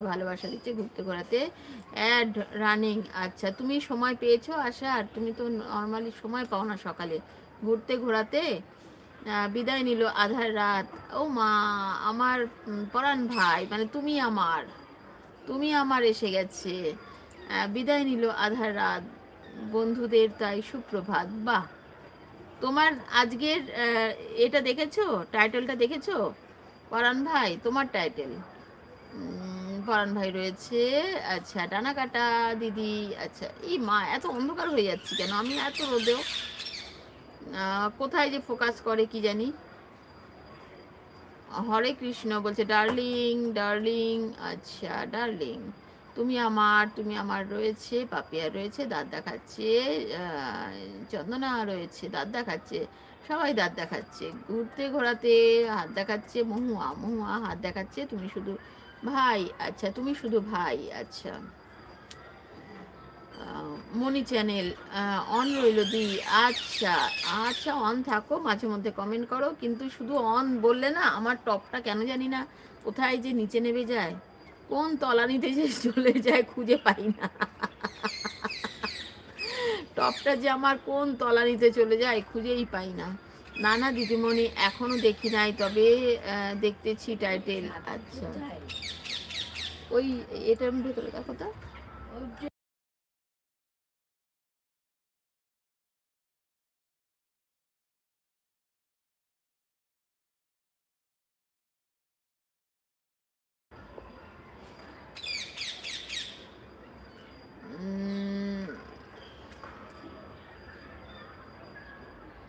ভালোবাসা দিচ্ছে ঘুরতে ঘোরাতে। Ad running. আচ্ছা, তুমি সময় পেয়েছো আশা? আর তুমি তো নর্মালি সময় পাও না সকালে ঘুরতে ঘোরাতে। বিদায় নিল আধার রাত। ও মা, আমার পরাণ ভাই, মানে তুমি আমার এসে গেছে। বিদায় নিল আধার রাত, বন্ধুদের তাই সুপ্রভাত। বাহ, তোমার আজকের এটা দেখেছো, টাইটেলটা দেখেছো? পরাণ ভাই, তোমার টাইটেল। পরাণ ভাই রয়েছে। আচ্ছা, ডানা কাটা দিদি। আচ্ছা, এই মা, এত অন্ধকার হয়ে যাচ্ছি কেন আমি এত রোদেও? কোথায় যে ফোকাস করে কি জানি। হরে কৃষ্ণ বলছে ডার্লিং ডার্লিং। আচ্ছা ডার্লিং, তুমি আমার রয়েছে, পাপিয়া রয়েছে দাঁত দেখাচ্ছে, চন্দনা রয়েছে দাঁত দেখাচ্ছে, সবাই দাঁত দেখাচ্ছে ঘুরতে ঘোরাতে, হাত দেখাচ্ছে, মহুয়া মহুয়া হাত দেখাচ্ছে, তুমি শুধু ভাই। আচ্ছা, তুমি শুধু ভাই। আচ্ছা, মনি চ্যানেল অন রইল দি। আচ্ছা আচ্ছা, অন থাকো, মাঝে মধ্যে কমেন্ট করো, কিন্তু শুধু অন বললে না আমার টপটা কেন জানি না কোথায় যে নিচে নেমে যায়, কোন তলানিতে যে চলে যায় খুঁজে পাই না। টপটা যে আমার কোন তলানিতে চলে যায় খুঁজেই পাই না। না না দিদিমণি, এখনো দেখি নাই, তবে দেখতেছি টাইটেল। আচ্ছা, ওই এটার ভেতরে দেখো তো।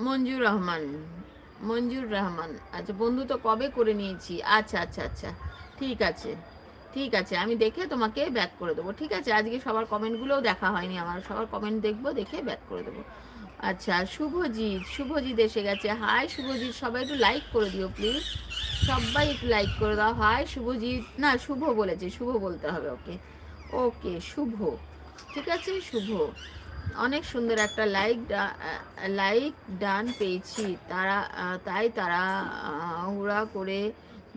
মঞ্জুর রহমান, মঞ্জুর রহমান। আচ্ছা, বন্ধু তো কবে করে নিয়েছি। আচ্ছা আচ্ছা আচ্ছা, ঠিক আছে ঠিক আছে, আমি দেখে তোমাকে ব্যাক করে দেবো। ঠিক আছে, আজকে সবার কমেন্টগুলোও দেখা হয়নি আমার, সবার কমেন্ট দেখবো, দেখে ব্যাক করে দেবো। আচ্ছা, শুভজিৎ এসে গেছে। হাই শুভজিৎ, সবাই একটু লাইক করে দিও প্লিজ, সবাই একটু লাইক করে দাও। হাই শুভজিৎ, না শুভ বলেছে, শুভ বলতে হবে ওকে। ওকে শুভ, ঠিক আছে শুভ। অনেক সুন্দর একটা লাইক ডান পেয়েছি, তারা হুড়া করে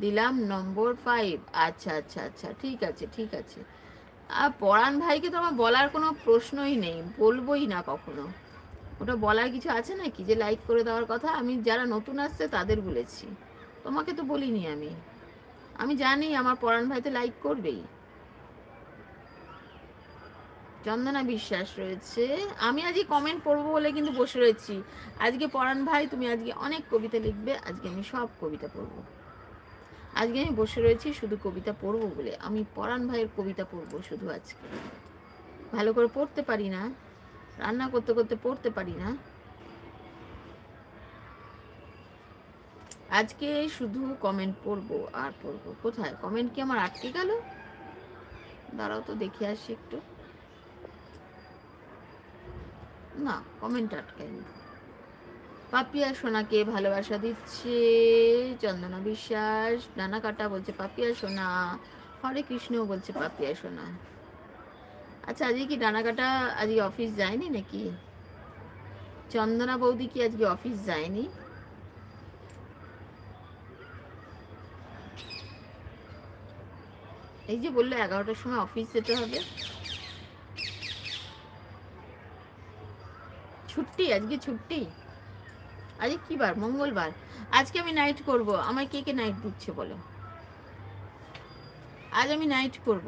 দিলাম নম্বর 5। আচ্ছা আচ্ছা আচ্ছা, ঠিক আছে ঠিক আছে। আর পরাণ ভাইকে তো আমার বলার কোনো প্রশ্নই নেই, বলবোই না কখনো। ওটা বলার কিছু আছে নাকি যে লাইক করে দেওয়ার কথা? আমি যারা নতুন আসছে তাদের বলেছি, তোমাকে তো বলিনি। আমি আমি জানি আমার পরাণ ভাই তো লাইক করবেই। চন্দনা বিশ্বাস রয়েছে। আমি আজকে কমেন্ট পড়বো বলে কিন্তু বসে রয়েছি। আজকে পরাণ ভাই, তুমি আজকে অনেক কবিতা লিখবে, আজকে আমি সব কবিতা পড়বো। আজকে আমি বসে রয়েছি শুধু কবিতা পড়বো বলে, আমি পরাণ ভাইয়ের কবিতা পড়বো শুধু আজকে। ভালো করে পড়তে পারি না, রান্না করতে করতে পড়তে পারি না। আজকে শুধু কমেন্ট পড়বো আর পড়বো। কোথায় কমেন্ট, কি আমার আটকে গেল? দাঁড়াও তো দেখে আসি একটু। না, কমেন্ট আটকায়নি। পাপিয়া সোনাকে ভালোবাসা দিচ্ছে চন্দনা বিশ্বাস। ডানা কাটা বলছে পাপিয়া সোনা। হরে কৃষ্ণ বলছে পাপিয়া সোনা। আচ্ছা, আজকে কি ডানা কাটা আজকে অফিস যায়নি নাকি? চন্দনা বৌদি কি আজকে অফিস যায়নি? এই যে বললো 11টার সময় অফিস যেতে হবে। ছুটি, আজকে ছুটি। আজকে কি বার? মঙ্গলবার। আজকে আমি নাইট করব। আমায় কে কে নাইট দিচ্ছে বলো? আজ আমি নাইট করব।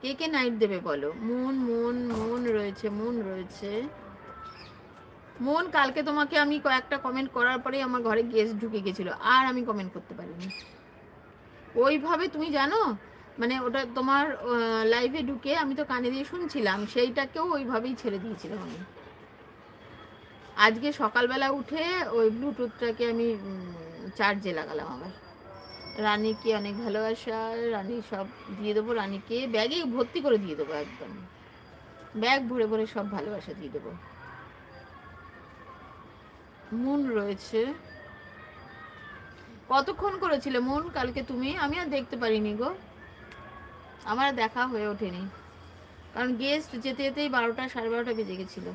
কে কে নাইট দেবে বলো? মন রয়েছে, মন রয়েছে। মন, কালকে তোমাকে আমি কয়েকটা কমেন্ট করার পরেই আমার ঘরে গেস্ট ঢুকে গেছিল, আর আমি কমেন্ট করতে পারিনি ওইভাবে, তুমি জানো। মানে ওটা তোমার লাইভে ঢুকে আমি তো কানে দিয়ে শুনছিলাম, সেইটাকেও ওইভাবেই ছেড়ে দিয়েছিলাম আমি। আজকে সকালবেলা উঠে ওই ব্লুটুথটাকে আমি চার্জে লাগালাম আবার। রানীকে অনেক ভালোবাসা, রানী সব দিয়ে দেবো, রানীকে ব্যাগে ভর্তি করে দিয়ে দেবো, একদম ব্যাগ ভরে ভরে সব ভালোবাসা দিয়ে দেবো। মন রয়েছে। কতক্ষণ করেছিলে মন কালকে তুমি? আমি আর দেখতে পারিনি গো, আমার দেখা হয়ে ওঠেনি, কারণ গেস্ট যেতে যেতেই 12টা 12:30 বেজে গেছিলো।